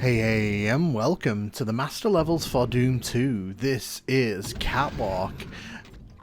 Hey, and welcome to the Master Levels for Doom 2. This is Catwalk.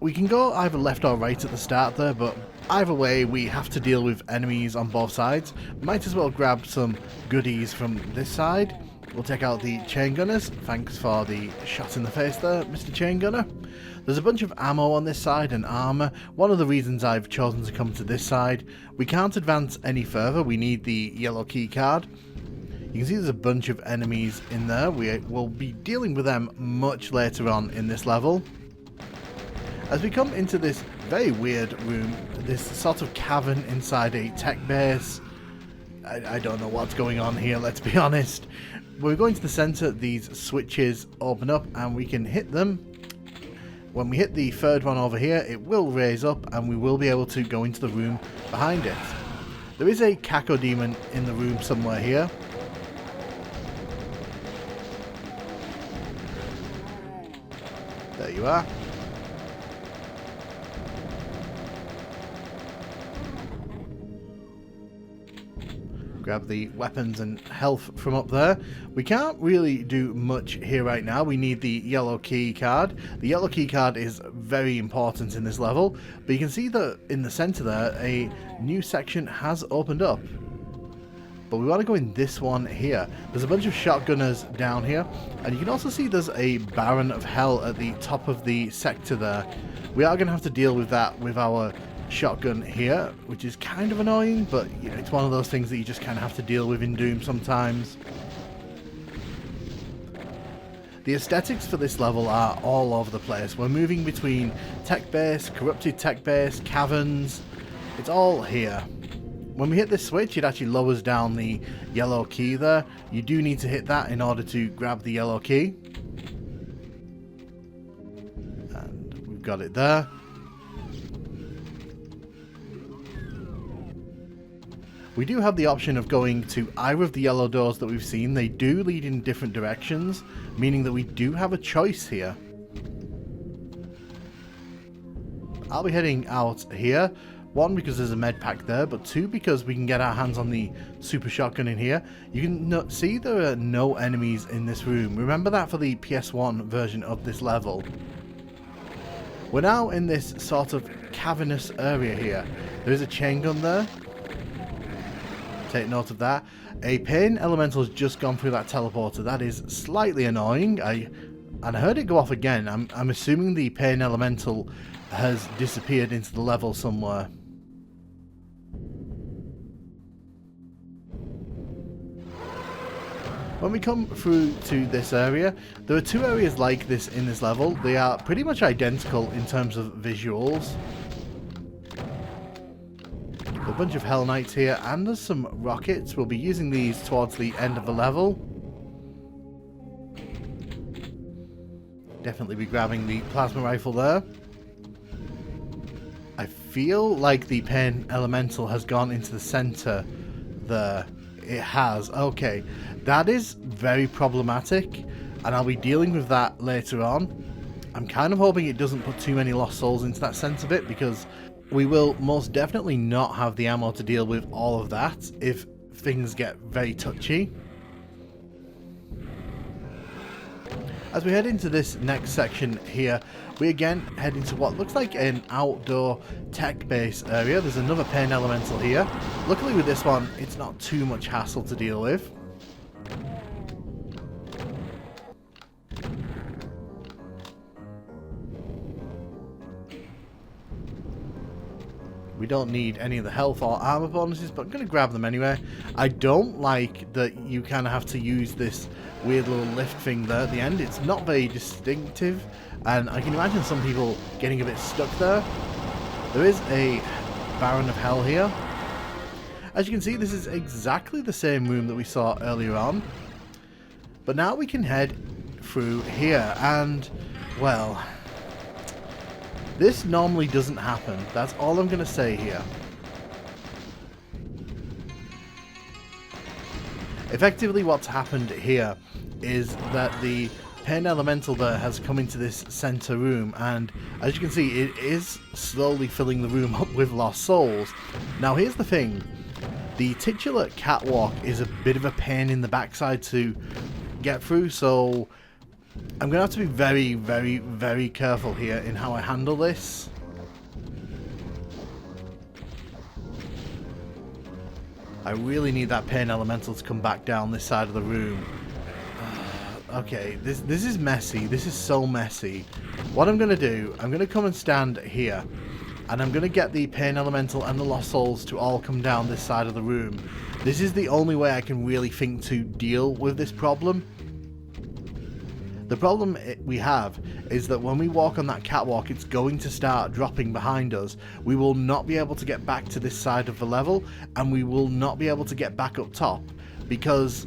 We can go either left or right at the start there, but either way we have to deal with enemies on both sides. Might as well grab some goodies from this side. We'll take out the chain gunners. Thanks for the shot in the face there, Mr. Chain Gunner. There's a bunch of ammo on this side and armor. One of the reasons I've chosen to come to this side. We can't advance any further. We need the yellow key card. You can see there's a bunch of enemies in there. We will be dealing with them much later on in this level. As we come into this very weird room, this sort of cavern inside a tech base. I don't know what's going on here, let's be honest. We're going to the center, these switches open up and we can hit them. When we hit the third one over here, it will raise up and we will be able to go into the room behind it. There is a cacodemon in the room somewhere here. There you are. Grab the weapons and health from up there. We can't really do much here right now. We need the yellow key card. The yellow key card is very important in this level, but you can see that in the center there, a new section has opened up. But we want to go in this one here. There's a bunch of shotgunners down here. And you can also see there's a Baron of Hell at the top of the sector there. We are going to have to deal with that with our shotgun here, which is kind of annoying, but you know, it's one of those things that you just kind of have to deal with in Doom sometimes. The aesthetics for this level are all over the place. We're moving between tech base, corrupted tech base, caverns. It's all here. When we hit this switch, it actually lowers down the yellow key there. You do need to hit that in order to grab the yellow key. And we've got it there. We do have the option of going to either of the yellow doors that we've seen. They do lead in different directions, meaning that we do have a choice here. I'll be heading out here. One, because there's a med pack there, but two, because we can get our hands on the super shotgun in here. You can see there are no enemies in this room. Remember that for the PS1 version of this level. We're now in this sort of cavernous area here. There is a chain gun there. Take note of that. A pain elemental has just gone through that teleporter. That is slightly annoying. I heard it go off again. I'm assuming the pain elemental has disappeared into the level somewhere. When we come through to this area, there are two areas like this in this level. They are pretty much identical in terms of visuals. A bunch of Hell Knights here, and there's some rockets. We'll be using these towards the end of the level. Definitely be grabbing the plasma rifle there. I feel like the pain elemental has gone into the center there. It has. Okay. That is very problematic, and I'll be dealing with that later on. I'm kind of hoping it doesn't put too many lost souls into that center bit, because we will most definitely not have the ammo to deal with all of that if things get very touchy. As we head into this next section here, we again head into what looks like an outdoor tech base area. There's another pain elemental here. Luckily with this one, it's not too much hassle to deal with. We don't need any of the health or armor bonuses, but I'm going to grab them anyway. I don't like that you kind of have to use this weird little lift thing there at the end. It's not very distinctive, and I can imagine some people getting a bit stuck there. There is a Baron of Hell here. As you can see, this is exactly the same room that we saw earlier on. But now we can head through here, and, well, this normally doesn't happen. That's all I'm going to say here. Effectively, what's happened here is that the pain elemental there has come into this center room, and as you can see, it is slowly filling the room up with lost souls. Now, here's the thing. The titular catwalk is a bit of a pain in the backside to get through, so I'm going to have to be very, very, very careful here in how I handle this. I really need that pain elemental to come back down this side of the room. Okay, this is messy. This is so messy. What I'm going to do, I'm going to come and stand here. And I'm going to get the pain elemental and the lost souls to all come down this side of the room. This is the only way I can really think to deal with this problem. The problem we have is that when we walk on that catwalk, it's going to start dropping behind us. We will not be able to get back to this side of the level, and we will not be able to get back up top, because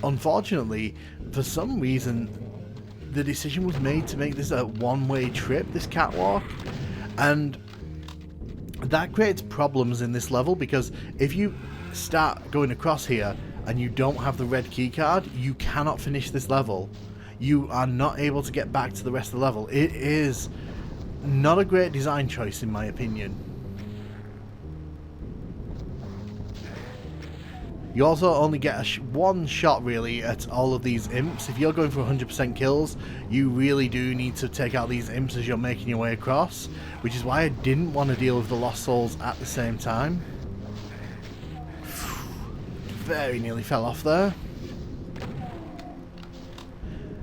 unfortunately, for some reason, the decision was made to make this a one-way trip, this catwalk, and that creates problems in this level, because if you start going across here and you don't have the red keycard, you cannot finish this level. You are not able to get back to the rest of the level. It is not a great design choice, in my opinion. You also only get one shot, really, at all of these imps. If you're going for 100% kills, you really do need to take out these imps as you're making your way across, which is why I didn't want to deal with the lost souls at the same time. Very nearly fell off there.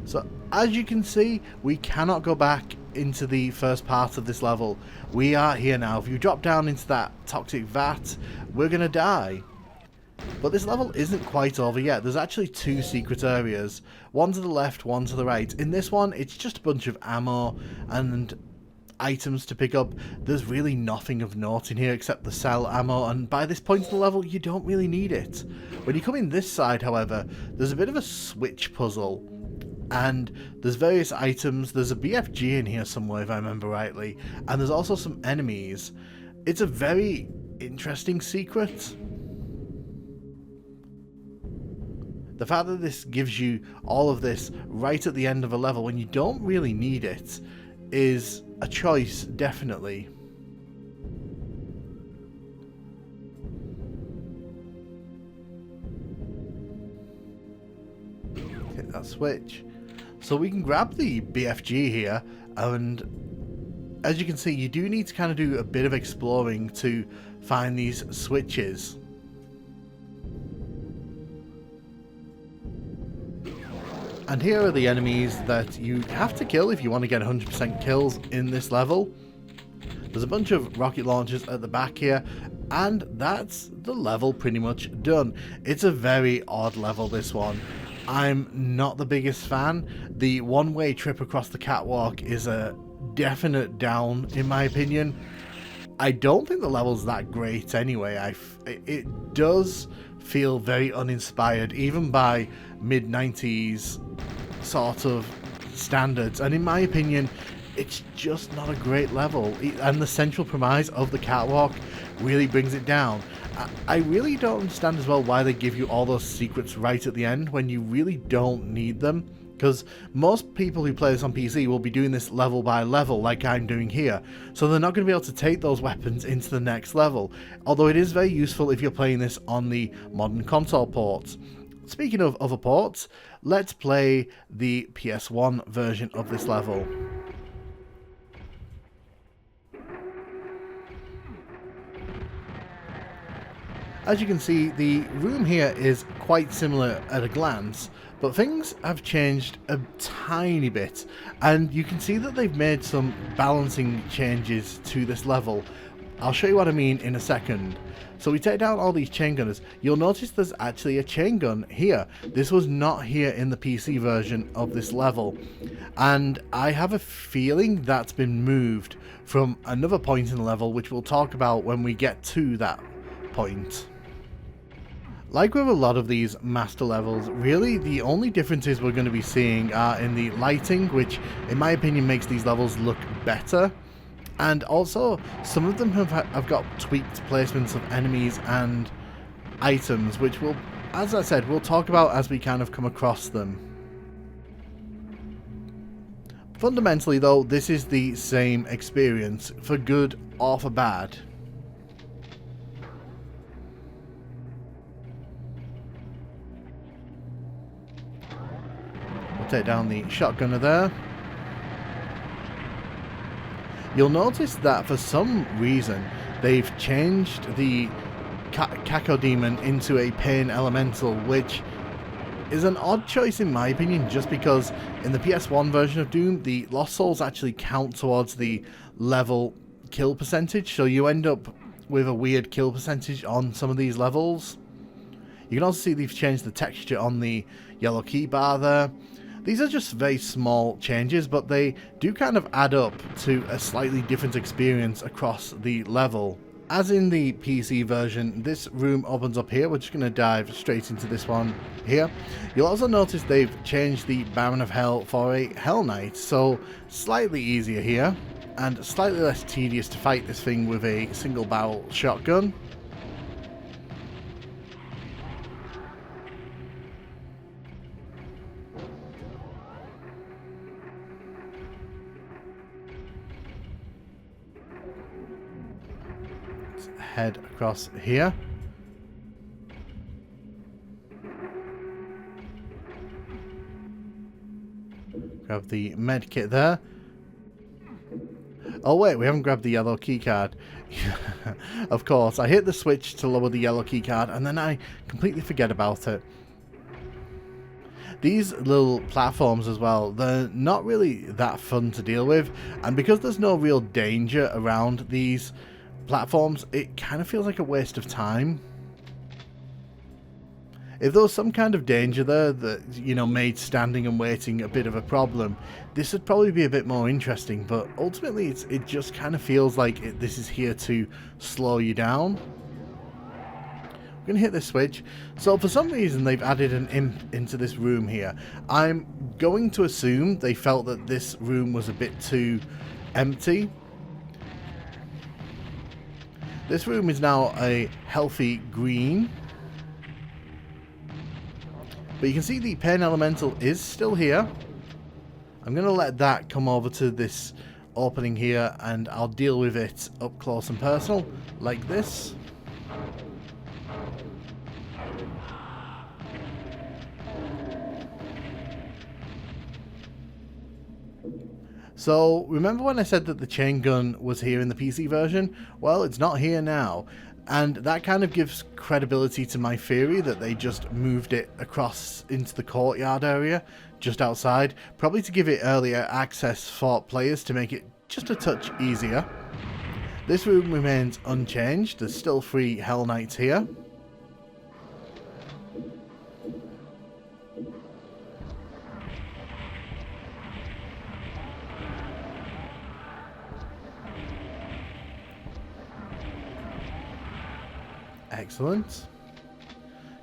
So, as you can see, we cannot go back into the first part of this level. We are here now. If you drop down into that toxic vat, we're going to die. But this level isn't quite over yet. There's actually two secret areas. One to the left, one to the right. In this one, it's just a bunch of ammo and items to pick up. There's really nothing of note in here except the cell ammo, and by this point in the level, you don't really need it. When you come in this side, however, there's a bit of a switch puzzle. And there's various items. There's a BFG in here somewhere, if I remember rightly. And there's also some enemies. It's a very interesting secret. The fact that this gives you all of this right at the end of a level when you don't really need it is a choice, definitely. Hit that switch. So we can grab the BFG here, and as you can see, you do need to kind of do a bit of exploring to find these switches. And here are the enemies that you have to kill if you want to get 100% kills in this level. There's a bunch of rocket launchers at the back here, and that's the level pretty much done. It's a very odd level, this one. I'm not the biggest fan. The one-way trip across the catwalk is a definite down, in my opinion. I don't think the level's that great anyway. It does feel very uninspired, even by mid-90s sort of standards. And in my opinion, it's just not a great level. And the central premise of the catwalk really brings it down. I really don't understand as well why they give you all those secrets right at the end when you really don't need them. Because most people who play this on PC will be doing this level by level like I'm doing here. So they're not going to be able to take those weapons into the next level. Although it is very useful if you're playing this on the modern console ports. Speaking of other ports, let's play the PS1 version of this level. As you can see, the room here is quite similar at a glance, but things have changed a tiny bit, and you can see that they've made some balancing changes to this level. I'll show you what I mean in a second. So we take down all these chain gunners. You'll notice there's actually a chain gun here. This was not here in the PC version of this level, and I have a feeling that's been moved from another point in the level, which we'll talk about when we get to that point. Like with a lot of these master levels, really the only differences we're going to be seeing are in the lighting, which in my opinion makes these levels look better. And also, some of them have got tweaked placements of enemies and items, which we'll, as I said, we'll talk about as we kind of come across them. Fundamentally though, this is the same experience, for good or for bad. take down the shotgunner there. You'll notice that for some reason they've changed the Cacodemon into a pain elemental, which is an odd choice in my opinion, just because in the PS1 version of Doom, the Lost Souls actually count towards the level kill percentage, so you end up with a weird kill percentage on some of these levels. You can also see they've changed the texture on the yellow key bar there. These are just very small changes, but they do kind of add up to a slightly different experience across the level. As in the PC version, this room opens up here. We're just going to dive straight into this one here. You'll also notice they've changed the Baron of Hell for a Hell Knight, so slightly easier here, and slightly less tedious to fight this thing with a single barrel shotgun. Head across here. Grab the med kit there. Oh wait, we haven't grabbed the yellow keycard. Of course, I hit the switch to lower the yellow keycard and then I completely forget about it. These little platforms as well, they're not really that fun to deal with, and because there's no real danger around these platforms, it kind of feels like a waste of time. If there was some kind of danger there that, you know, made standing and waiting a bit of a problem, this would probably be a bit more interesting, but ultimately it just kind of feels like this is here to slow you down. We're going to hit this switch. So for some reason they've added an imp into this room here. I'm going to assume they felt that this room was a bit too empty. This room is now a healthy green. But you can see the pain elemental is still here. I'm going to let that come over to this opening here and I'll deal with it up close and personal like this. So, remember when I said that the chain gun was here in the PC version? Well, it's not here now, and that kind of gives credibility to my theory that they just moved it across into the courtyard area, just outside, probably to give it earlier access for players to make it just a touch easier. This room remains unchanged, there's still 3 Hell Knights here. Excellent.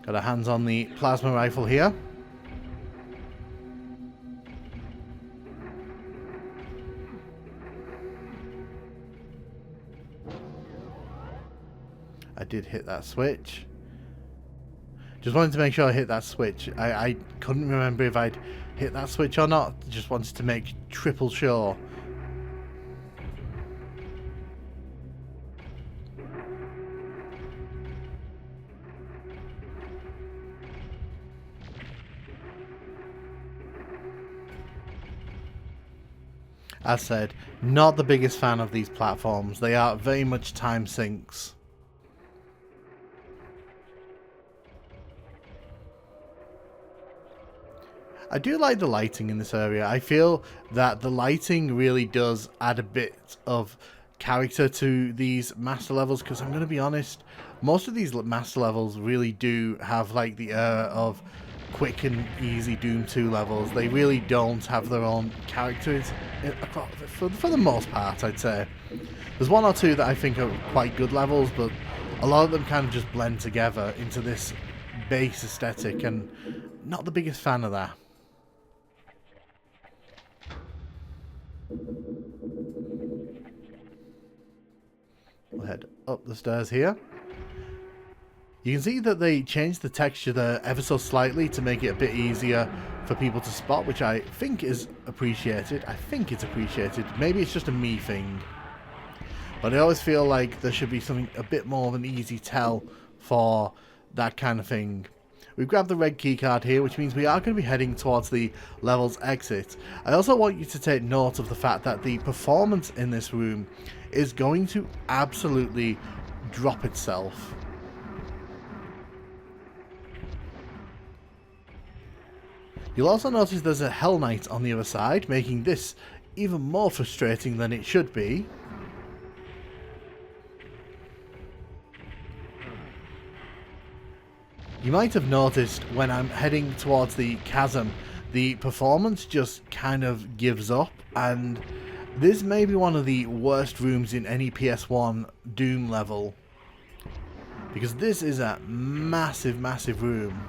Got our hands on the plasma rifle here. I did hit that switch. Just wanted to make sure I hit that switch. I couldn't remember if I'd hit that switch or not. Just wanted to make triple sure. As said, not the biggest fan of these platforms. They are very much time sinks. I do like the lighting in this area. I feel that the lighting really does add a bit of character to these master levels, because I'm going to be honest, most of these master levels really do have like the air of quick and easy Doom 2 levels. They really don't have their own characters for the most part, I'd say. There's 1 or 2 that I think are quite good levels, but a lot of them kind of just blend together into this base aesthetic, and not the biggest fan of that. We'll head up the stairs here. You can see that they changed the texture there ever so slightly to make it a bit easier for people to spot, which I think is appreciated. I think it's appreciated. Maybe it's just a me thing. But I always feel like there should be something a bit more of an easy tell for that kind of thing. we've grabbed the red keycard here, which means we are going to be heading towards the level's exit. I also want you to take note of the fact that the performance in this room is going to absolutely drop itself. You'll also notice there's a Hell Knight on the other side, making this even more frustrating than it should be. You might have noticed when I'm heading towards the chasm, the performance just kind of gives up, and this may be one of the worst rooms in any PS1 Doom level, because this is a massive, massive room.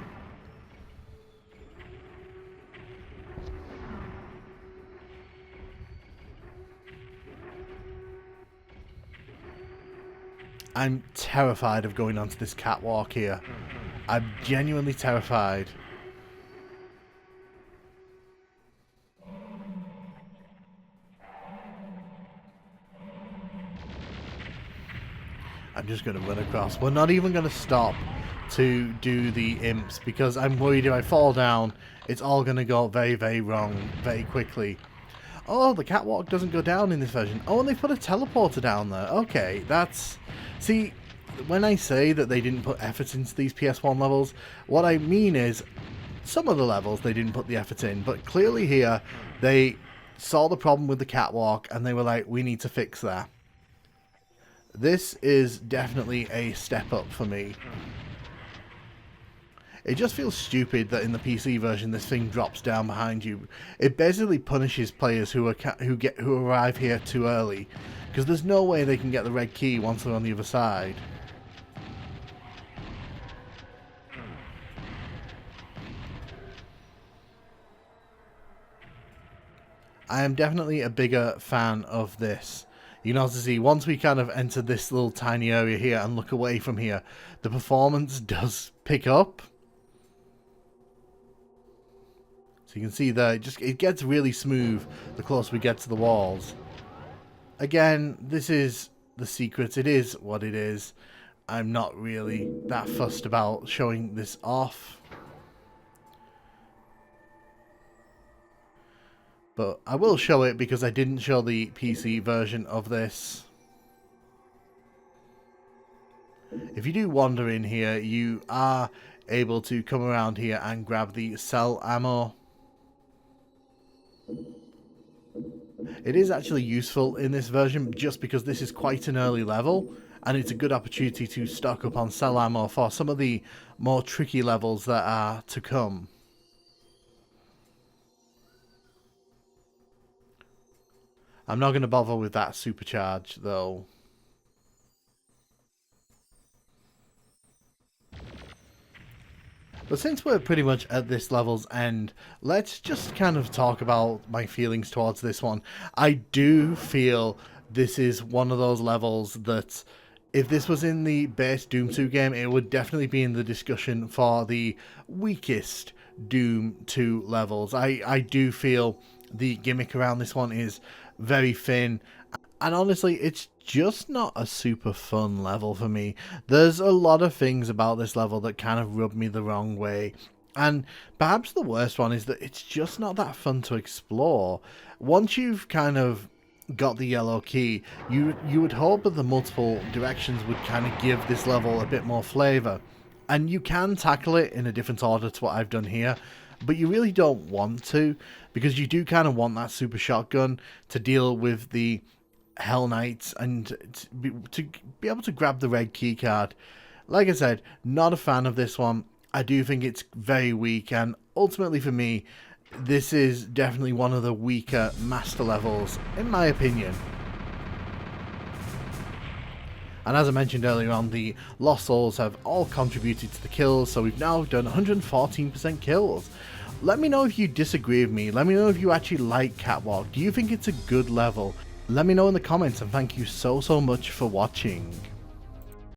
I'm terrified of going onto this catwalk here. I'm genuinely terrified. I'm just going to run across. We're not even going to stop to do the imps because I'm worried if I fall down, it's all going to go very, very wrong very quickly. Oh, the catwalk doesn't go down in this version. Oh, and they put a teleporter down there. Okay, that's... See, when I say that they didn't put effort into these PS1 levels, what I mean is some of the levels they didn't put the effort in, but clearly here they saw the problem with the catwalk and they were like, we need to fix that. This is definitely a step up for me. It just feels stupid that in the PC version this thing drops down behind you. It basically punishes players who arrive here too early, because there's no way they can get the red key once they're on the other side. I am definitely a bigger fan of this. You know, to see, once we kind of enter this little tiny area here and look away from here, the performance does pick up. So you can see that it gets really smooth the closer we get to the walls. Again, this is the secret. It is what it is. I'm not really that fussed about showing this off. But I will show it because I didn't show the PC version of this. If you do wander in here, you are able to come around here and grab the cell ammo. It is actually useful in this version just because this is quite an early level and it's a good opportunity to stock up on cell ammo for some of the more tricky levels that are to come. I'm not going to bother with that supercharge though. But since we're pretty much at this level's end, let's just kind of talk about my feelings towards this one. I do feel this is one of those levels that if this was in the base Doom 2 game, it would definitely be in the discussion for the weakest Doom 2 levels. I do feel the gimmick around this one is very thin, and honestly it's just not a super fun level for me. There's a lot of things about this level that kind of rub me the wrong way, and perhaps the worst one is that it's just not that fun to explore. Once you've kind of got the yellow key, you would hope that the multiple directions would kind of give this level a bit more flavour, and you can tackle it in a different order to what I've done here, but you really don't want to, because you do kind of want that super shotgun to deal with the Hell Knights and to be able to grab the red key card. Like I said, not a fan of this one. I do think it's very weak, and ultimately for me, this is definitely one of the weaker master levels, in my opinion. And as I mentioned earlier on, the Lost Souls have all contributed to the kills, so we've now done 114% kills. Let me know if you disagree with me. Let me know if you actually like Catwalk. Do you think it's a good level? Let me know in the comments, and thank you so much for watching.